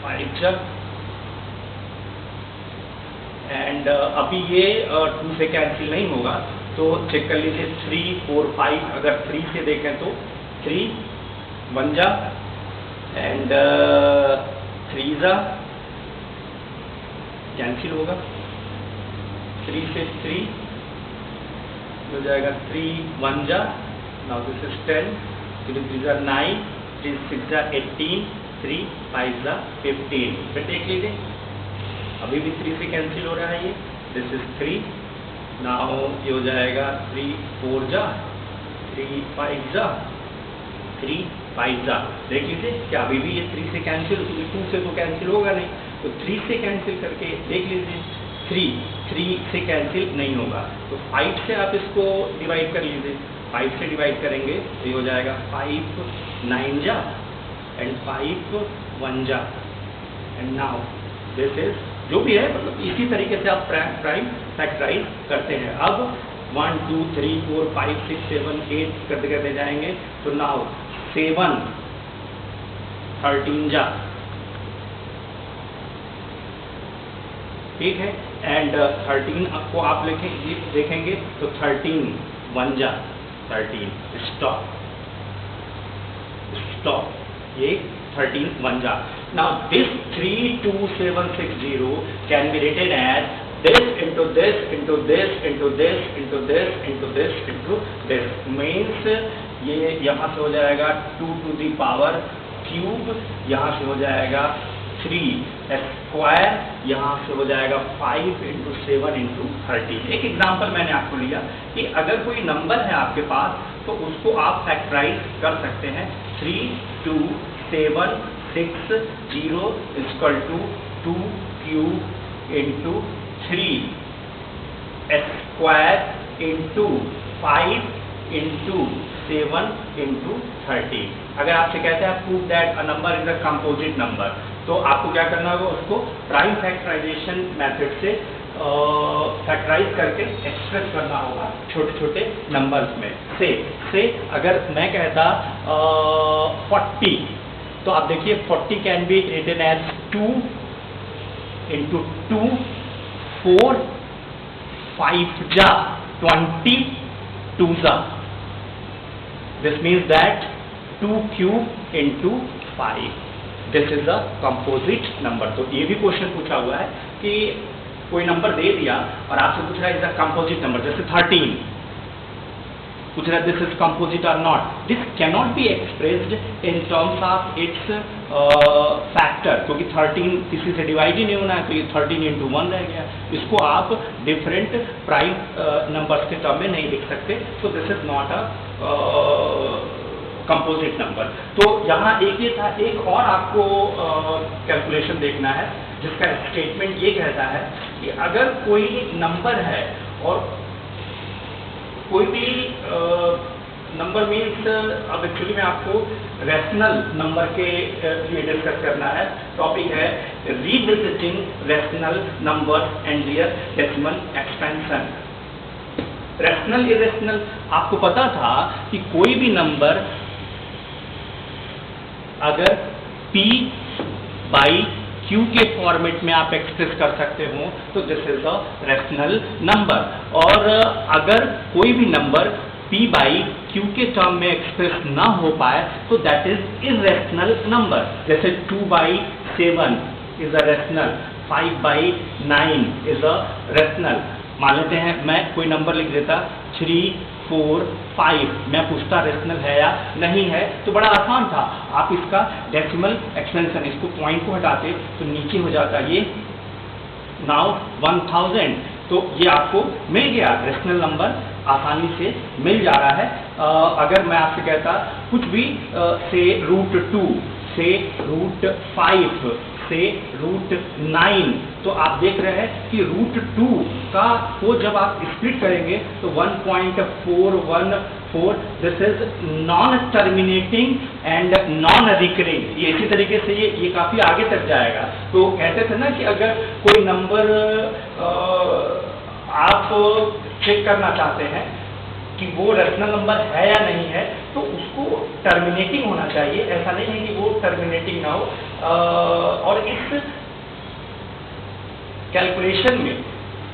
5 जा, एंड अभी ये 2 से कैंसिल नहीं होगा, तो चेक कर लीजिए 3 4 5। अगर 3 से देखें तो 3 1 जा, एंड 3 जा कैंसिल होगा, 3 से 3 हो जाएगा, 3 1 जा, नाउ दिस इज 10, 3 3 जा 9, 3 6 जा 18, 3 5 जा 15। फिर देख लीजिए अभी भी 3 से कैंसिल हो रहा है, ये दिस इज 3, नाउ ये हो जाएगा 3 4 जा, 3 5 जा, 3 5 जा। देख लीजिए कि अभी भी ये 3 से कैंसिल, 2 से तो कैंसिल होगा नहीं, तो 3 से कैंसिल करके देख लीजिए, 3 से कैंसिल नहीं होगा, तो 5 से आप इसको डिवाइड कर लीजिए। 5 से डिवाइड करेंगे तो ये हो जाएगा 5 9 जा, एंड 5 1 जा, एंड नाउ दिस इज जो भी है, मतलब इसी तरीके से आप प्राइम फैक्टराइज करते हैं। अब 1 2 3 4 5 6 7 8 करते करते जाएंगे, तो नाउ 7 13 जा, ठीक है, एंड 13 आपको आप देखेंगे तो 13 1 जा 13, स्टॉप, ये 13 1 जा। Now this 32760 can be written as this into this into this into this into this into this into this, means ये यहाँ से हो जाएगा 2 to the power क्यूब, यहाँ से हो जाएगा 3 स्क्वायर, यहाँ से हो जाएगा 5 into 7 into 13। एक एग्जाम्पल मैंने आपको लिया कि अगर कोई नंबर है आपके पास तो उसको आप फैक्टराइज कर सकते हैं। 3 2 7 6 0 equal to 2 cube into 3 square into 5 into 7 into 13। अगर आपसे कहते हैं prove that a number is a composite number, तो आपको क्या करना होगा, उसको प्राइम फैक्टराइजेशन मेथड से फैक्टराइज करके एक्सप्रेस करना होगा छोटे छोटे नंबर्स में। से अगर मैं कहता 40, तो आप देखिए 40 can be written as 2 into 2 4 5 जा 20 2 जा, this means that 2 cube into 5, this is a composite number. तो ये भी क्वेश्चन पूछा हुआ है कि कोई नंबर दे दिया और आपसे पूछ रहा है इज अ कंपोजिट नंबर, जैसे 13 पूछ रहा है दिस इज कंपोजिट और not, this cannot be expressed in terms of its factor, क्योंकि 13 किसी से डिवाइड ही नहीं होना है, तो ये 13 इंटू 1 रह गया। इसको आप डिफरेंट प्राइम नंबर्स के टर्म में नहीं लिख सकते, तो this is not a composite number. तो यहाँ एक ये था, एक और आपको कैलकुलेशन देखना है जिसका स्टेटमेंट ये कहता है कि अगर कोई नंबर है और कोई भी नंबर मीन्स, अब एक्चुअली में आपको रैशनल नंबर के लिए डिस्कस करना है। टॉपिक है revisiting rational number and their decimal expansion. Rational irrational, आपको पता था कि कोई भी नंबर अगर P बाई Q के फॉर्मेट में आप एक्सप्रेस कर सकते हो तो this is a rational number, और अगर कोई भी नंबर P बाई Q के टर्म में एक्सप्रेस ना हो पाए तो दैट इज इररेशनल नंबर। जैसे 2 by 7 is a rational, 5 by 9 is a rational. मान लेते हैं मैं कोई नंबर लिख देता 3 4 5, मैं पूछता रेशनल है या नहीं है, तो बड़ा आसान था, आप इसका डेसिमल एक्सपेंशन, इसको पॉइंट को हटाते तो नीचे हो जाता ये, नाउ 1000, तो ये आपको मिल गया, रेशनल नंबर आसानी से मिल जा रहा है। अगर मैं आपसे कहता कुछ भी से √2 से √5 से √9, तो आप देख रहे हैं कि √2 को जब आप स्प्लिट करेंगे तो 1.414, this is non terminating and non recurring. ये इसी तरीके से ये काफी आगे तक जाएगा। तो कहते थे ना कि अगर कोई नंबर आप चेक करना चाहते हैं कि वो रैशनल नंबर है या नहीं है, तो उसको टर्मिनेटिंग होना चाहिए। ऐसा नहीं है कि वो टर्मिनेटिंग ना हो, और इस कैलकुलेशन में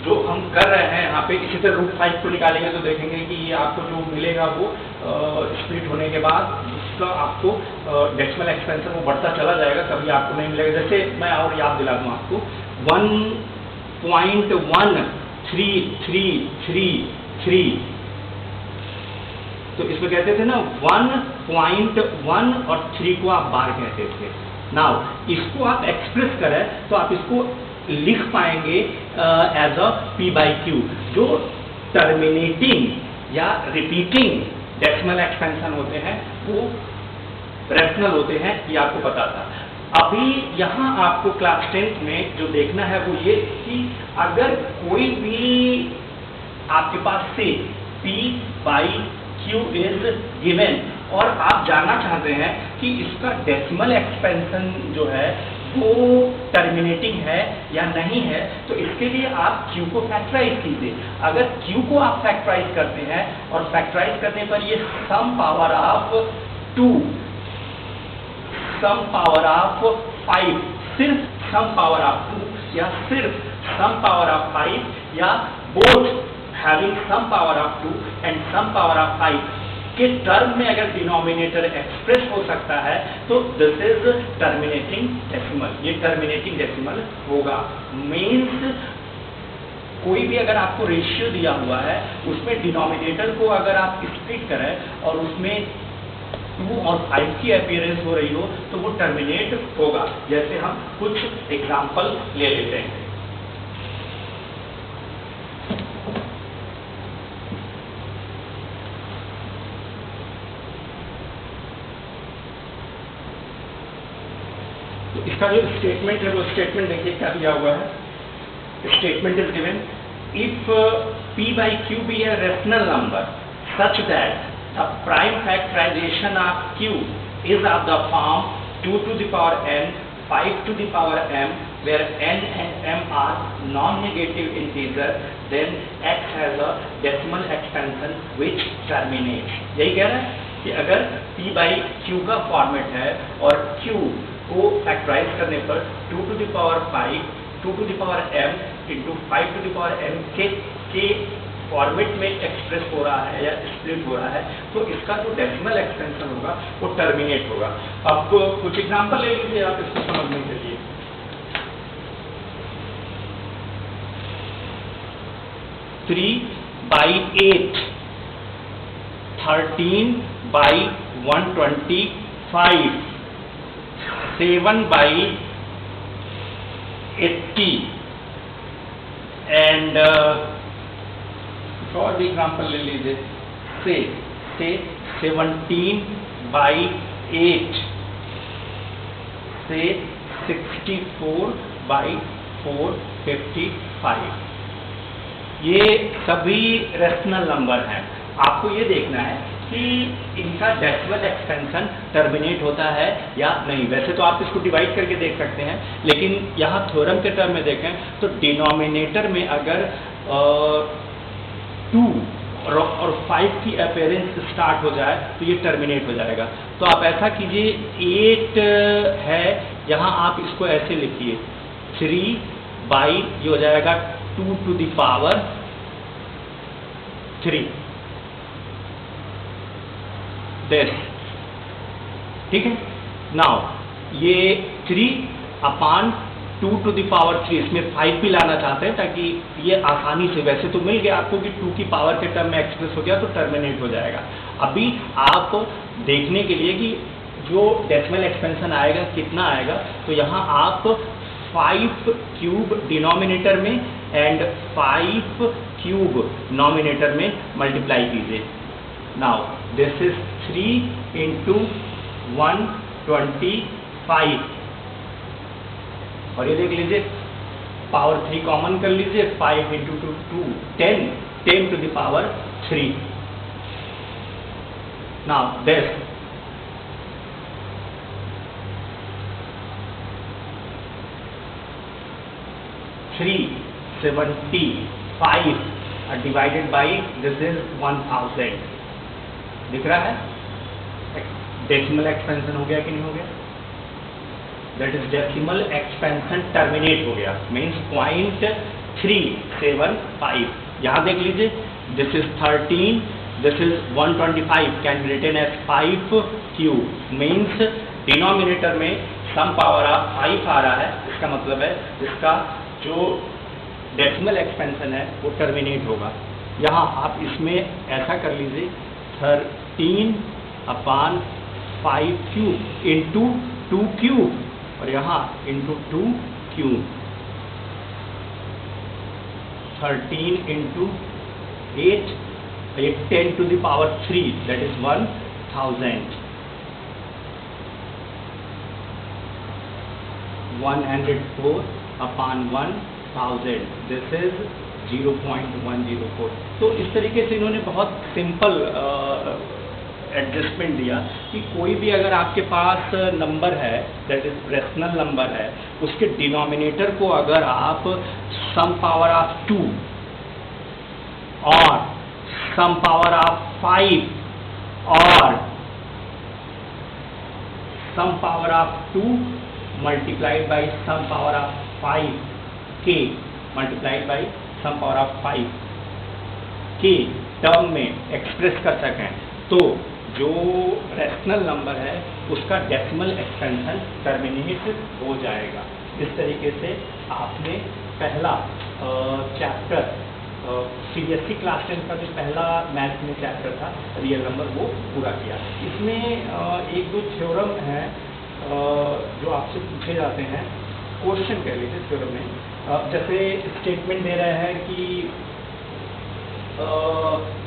जो हम कर रहे हैं यहाँ पे, इसी तरह √5 को निकालेंगे तो देखेंगे कि ये आपको जो मिलेगा वो स्प्लिट होने के बाद इसका आपको डेसिमल एक्सपेंशन वो बढ़ता चला जाएगा, कभी आपको नहीं मिलेगा। जैसे मैं और याद दिला दूँ आपको, 1.1333, तो इसमें कहते थे ना 1.1 और 3 को आप बार कहते थे। नाउ इसको आप एक्सप्रेस करें तो आप इसको लिख पाएंगे एज अ p/q, जो टर्मिनेटिंग या रिपीटिंग डेसिमल एक्सपेंशन होते हैं वो रैशनल होते हैं, ये आपको पता था। अभी यहाँ आपको क्लास 10th में जो देखना है वो ये कि अगर कोई भी आपके पास से p/q इज गिवन और आप जानना चाहते हैं कि इसका डेसिमल एक्सपेंशन जो है वो टर्मिनेटिंग है या नहीं है, तो इसके लिए आप q को फैक्टराइज कीजिए। अगर q को आप फैक्टराइज करते हैं और फैक्टराइज करने पर ये some power of 2, some power of 5, सिर्फ सम पावर ऑफ 2 या सिर्फ सम पावर ऑफ 5 या both having some power of 2 and some power of 5 के टर्म में अगर डिनोमिनेटर एक्सप्रेस हो सकता है तो दिस इज टर्मिनेटिंग डेसिमल, ये टर्मिनेटिंग डेसिमल होगा। मीन्स कोई भी अगर आपको रेशियो दिया हुआ है उसमें डिनोमिनेटर को अगर आप स्प्लिट करें और उसमें 2 और 5 की अपीयरेंस हो रही हो तो वो टर्मिनेट होगा। जैसे हम कुछ एग्जाम्पल ले लेते हैं। इसका जो स्टेटमेंट है वो स्टेटमेंट देखिए क्या दिया हुआ है। Statement is given if p/q be a rational number such that the prime factorization of q is of the form 2 to the power n, 5 to the power m, where n and m are non-negative integer, then x has a decimal expansion which terminates। यही कह रहा है कि अगर p/q का format है और q को फैक्टराइज करने पर 2 to the power 5, 2 to the power m into 5 to the power m के फॉर्मेट में एक्सप्रेस हो रहा है या स्प्लिट हो रहा है, तो इसका जो डेसिमल एक्सपेंशन होगा वो टर्मिनेट होगा। अब कुछ एग्जांपल ले लीजिए आप इसको समझने के लिए। 3/8, 13/125, 7/80 एंड और भी एग्जाम्पल ले लीजिए। से 17/8 से 64/455। ये सभी रैशनल नंबर हैं। आपको ये देखना है कि इनका डेसिमल एक्सपेंशन टर्मिनेट होता है या नहीं। वैसे तो आप इसको डिवाइड करके देख सकते हैं, लेकिन यहाँ थ्योरम के टर्म में देखें तो डिनोमिनेटर में अगर 2 और 5 की अपीयरेंस स्टार्ट हो जाए तो ये टर्मिनेट हो जाएगा। तो आप ऐसा कीजिए, 8 है, यहाँ आप इसको ऐसे लिखिए 3/, ये हो जाएगा 2 to the power 3, ठीक है। नाउ ये 3/2 to the power 3, इसमें 5 भी लाना चाहते हैं ताकि ये आसानी से, वैसे तो मिल गया आपको कि 2 की पावर के टर्म में एक्सप्रेस हो गया तो टर्मिनेट हो जाएगा। अभी आप देखने के लिए कि जो डेसिमल एक्सपेंशन आएगा कितना आएगा, तो यहाँ आप 5³ डिनोमिनेटर में एंड 5³ नॉमिनेटर में मल्टीप्लाई कीजिए। नाउ दिस इज 3 into 125 और ये देख लीजिए पावर 3 कॉमन कर लीजिए, 5 into 2 10 to the power 3। Now this 375 divided by this is 1000। दिख रहा है डेसिमल एक्सपेंशन हो गया कि नहीं हो गया? That is decimal expansion terminate हो गया, मीन्स 0.375। यहाँ देख लीजिए, this is 13, this is 125 can be written as 5 cube, means denominator में सम पावर ऑफ 5 आ रहा है, इसका मतलब है इसका जो डेसिमल एक्सपेंशन है वो टर्मिनेट होगा। यहाँ आप इसमें ऐसा कर लीजिए 13/5 क्यूब इंटू 2 क्यूब और यहाँ into 2 cube, 13 into 8 10 to the power 3 that is 1000, 104/1000 this is 0.104। तो इस तरीके से इन्होंने बहुत सिंपल एडजस्टमेंट दिया कि कोई भी अगर आपके पास नंबर है दैट इज रेशनल नंबर है, उसके डिनोमिनेटर को अगर आप सम पावर ऑफ 2 और सम पावर ऑफ 5 और some power of 2 multiplied by some power of 5 के multiplied by some power of 5 के टर्म में एक्सप्रेस कर सकें, तो जो रेशनल नंबर है उसका डेसिमल एक्सपेंशन टर्मिनेट हो जाएगा। इस तरीके से आपने पहला चैप्टर सीबीएसई क्लास 10 का जो पहला मैथ में चैप्टर था रियल नंबर वो पूरा किया। इसमें एक दो थ्योरम हैं जो आपसे पूछे जाते हैं, क्वेश्चन कह लीजिए थ्योरम में, जैसे स्टेटमेंट दे रहे हैं कि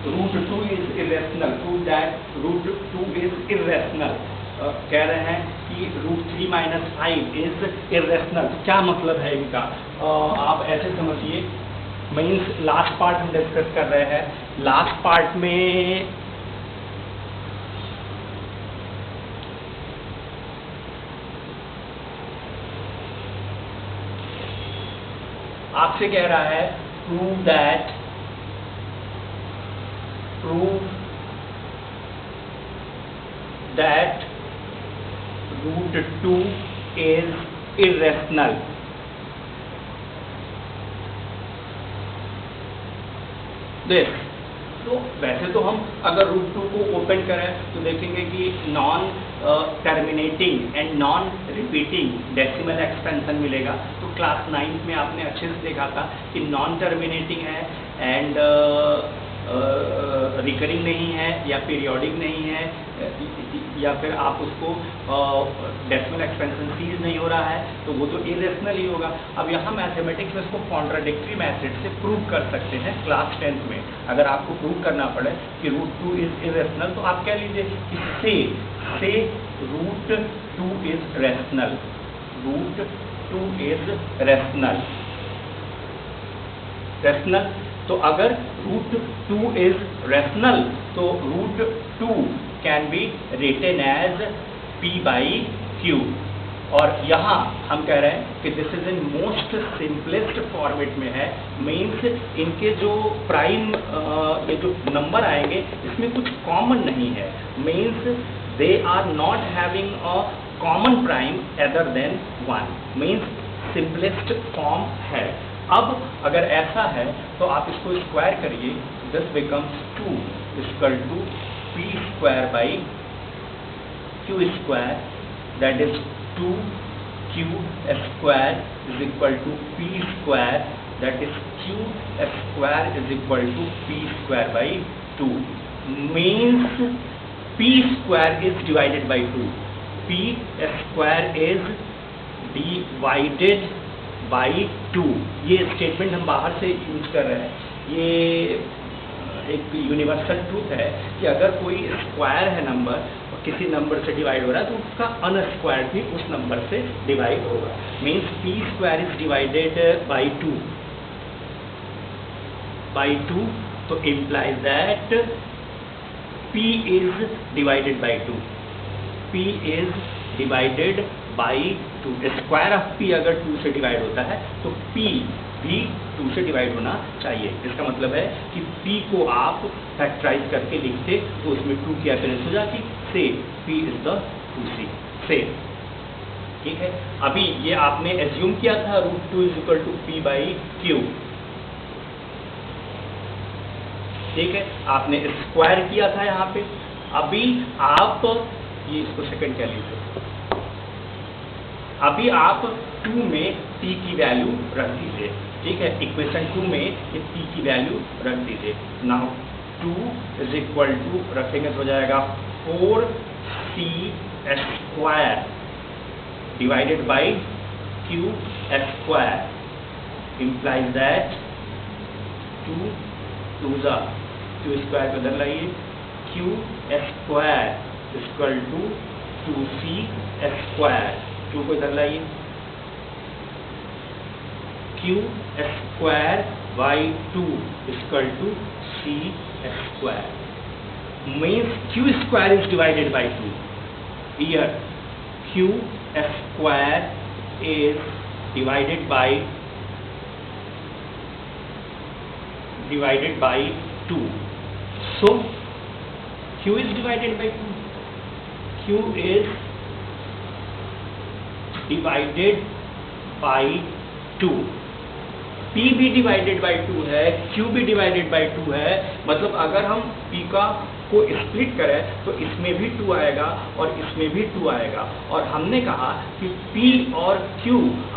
√2 is irrational, prove that √2 is irrational, कह रहे हैं कि √3 - 5 इज इरेशनल। क्या मतलब है इनका? आप ऐसे समझिए, मीन्स लास्ट पार्ट हम डिस्कस कर रहे हैं, लास्ट पार्ट में आपसे कह रहा है प्रूव दैट √2 is irrational। देख, तो वैसे तो हम अगर √2 को ओपन करें तो देखेंगे कि non terminating and non repeating decimal expansion मिलेगा। तो क्लास 9 में आपने अच्छे से देखा था कि नॉन टर्मिनेटिंग है एंड रिकरिंग नहीं है या पीरियोडिक नहीं है, या फिर आप उसको डेसिमल एक्सपेंशन सीज नहीं हो रहा है, तो वो तो इरेशनल ही होगा। अब यहाँ मैथमेटिक्स में इसको कॉन्ट्राडिक्टरी मेथड से प्रूव कर सकते हैं। क्लास 10 में अगर आपको प्रूव करना पड़े कि √2 इज इरेशनल, तो आप कह लीजिए कि से √2 इज रेशनल, √2 इज रेशनल। तो अगर √2 इज रेशनल तो √2 can be written as p/q, और यहाँ हम कह रहे हैं कि this is in most simplest format में है, मीन्स इनके जो प्राइम ये जो नंबर आएंगे इसमें कुछ कॉमन नहीं है, means they are not having a common prime other than 1, means simplest form है। अब अगर ऐसा है तो आप इसको स्क्वायर करिए, this becomes 2 = p²/q², that is 2q² = p², that is q² = p²/2, means p² is divided by 2, p² is divided by 2। ये स्टेटमेंट हम बाहर से यूज कर रहे हैं, ये एक यूनिवर्सल ट्रूथ है कि अगर कोई स्क्वायर है नंबर और किसी नंबर से डिवाइड हो रहा है तो उसका अनस्क्वायर्ड भी उस नंबर से डिवाइड होगा, means p² is divided by 2, तो implies that p is divided by 2, p is divided by 2। Square of p अगर 2 से डिवाइड होता है तो p भी 2 से डिवाइड होना चाहिए। इसका मतलब है कि p को आप फैक्टराइज करके लिखते तो उसमें 2 की अपीयरेंस हो जाती, से p इज द 2c। से ठीक है। अभी ये आपने एज्यूम किया था √2 = p/q, ठीक है, आपने स्क्वायर किया था यहाँ पे। अभी आप ये इसको सेकंड कह लीजिए, अभी आप 2 में t की वैल्यू रख दीजिए, ठीक है, इक्वेशन 2 में ये t की वैल्यू रख दीजिए। नाउ 2 = रखेंगे तो हो जाएगा 4c² divided by q² implies that 2 q² को इधर लाइए, q² = 2c², 2 को इधर लाइए, q²/2 = c² means q² is divided by 2. Here q² is divided by 2. So q is divided by 2. q is divided by 2. p भी divided by 2 है, q भी divided by 2 है। मतलब अगर हम p को स्प्लिट करें तो इसमें भी 2 आएगा और इसमें भी 2 आएगा। और हमने कहा कि p और q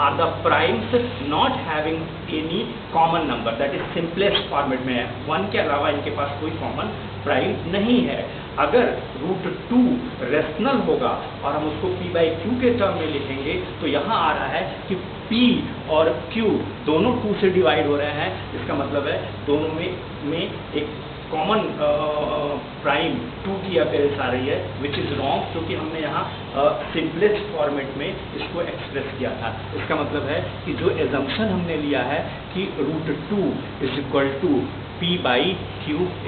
are the primes not having any common number, that is simplest format में है, 1 के अलावा इनके पास कोई कॉमन प्राइम नहीं है। अगर √2 रेशनल होगा और हम उसको p/q के टर्म में लिखेंगे तो यहाँ आ रहा है कि p और q दोनों 2 से डिवाइड हो रहे हैं। इसका मतलब है दोनों में एक कॉमन प्राइम 2 की अपीयरेंस आ रही है, विच इज़ रॉन्ग, क्योंकि हमने यहाँ सिंपलेस्ट फॉर्मेट में इसको एक्सप्रेस किया था। इसका मतलब है कि जो एजम्पशन हमने लिया है कि √2 = p/q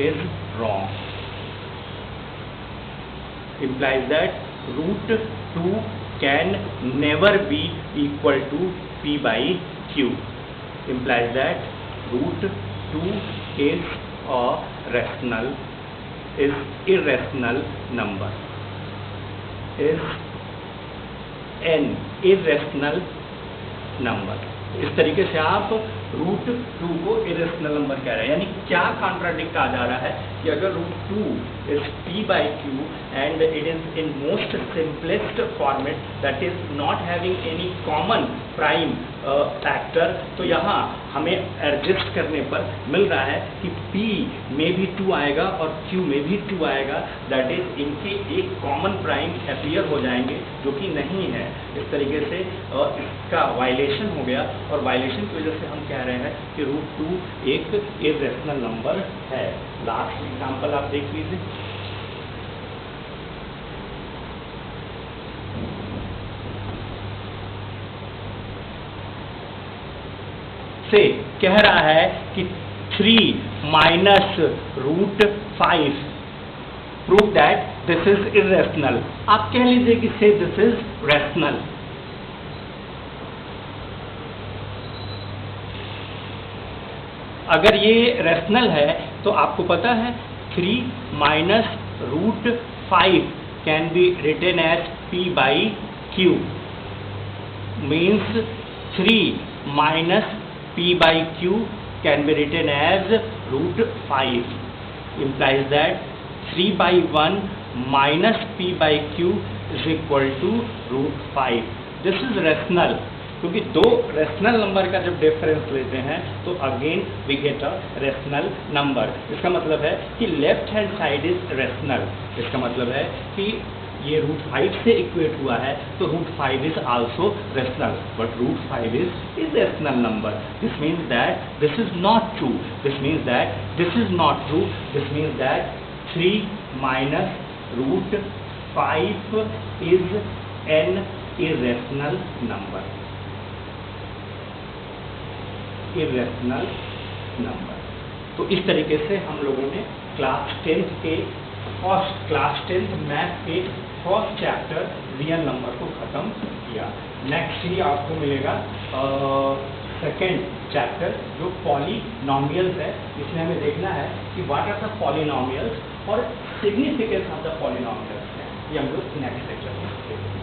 is wrong, implies that √2 can never be equal to p/q, implies that √2 is a irrational number, is an irrational number। इस तरीके से आप √2 को इरेशनल नंबर कह रहे हैं। यानी क्या कॉन्ट्राडिक्ट आ जा रहा है कि अगर √2 is p/q and it is in most simplest format, that is not having any common prime factor, तो यहाँ हमें एडजस्ट करने पर मिल रहा है कि p में भी 2 आएगा और q में भी 2 आएगा, दैट इज इनके एक कॉमन प्राइम अपीयर हो जाएंगे, जो कि नहीं है। इस तरीके से इसका वायलेशन हो गया, और वायलेशन की वजह से हम कह रहे हैं कि √2 एक इरेशनल नंबर है। लास्ट एग्जांपल आप देख लीजिए, से कह रहा है कि 3 - √5 prove that this is irrational. आप कह लीजिए कि से दिस इज रेशनल। अगर ये रेशनल है तो आपको पता है 3 - √5 can be written as p/q, means 3 - p/q can be written as √5, implies that 3/1 minus p/q is equal to √5. This is rational, क्योंकि दो रेशनल नंबर का जब डिफरेंस लेते हैं तो again we get a rational number. इसका मतलब है कि left hand side is rational. इसका मतलब है कि ये √5 से इक्वेट हुआ है तो √5 is also rational, but √5 is irrational number. This means that this is not true, this means that this is not true, this means that 3 - √5 is an irrational number, irrational number. तो इस तरीके से हम लोगों ने क्लास 10th मैथ के first chapter real number को ख़त्म किया। नेक्स्ट ही आपको मिलेगा सेकेंड चैप्टर जो पॉलीनॉमियल्स है। इसमें हमें देखना है कि व्हाट आर द पॉलीनॉमियल्स और सिग्निफिकेंस ऑफ द पॉलीनॉमियल्स है। ये हम लोग नेक्स्ट लेक्चर में देखेंगे।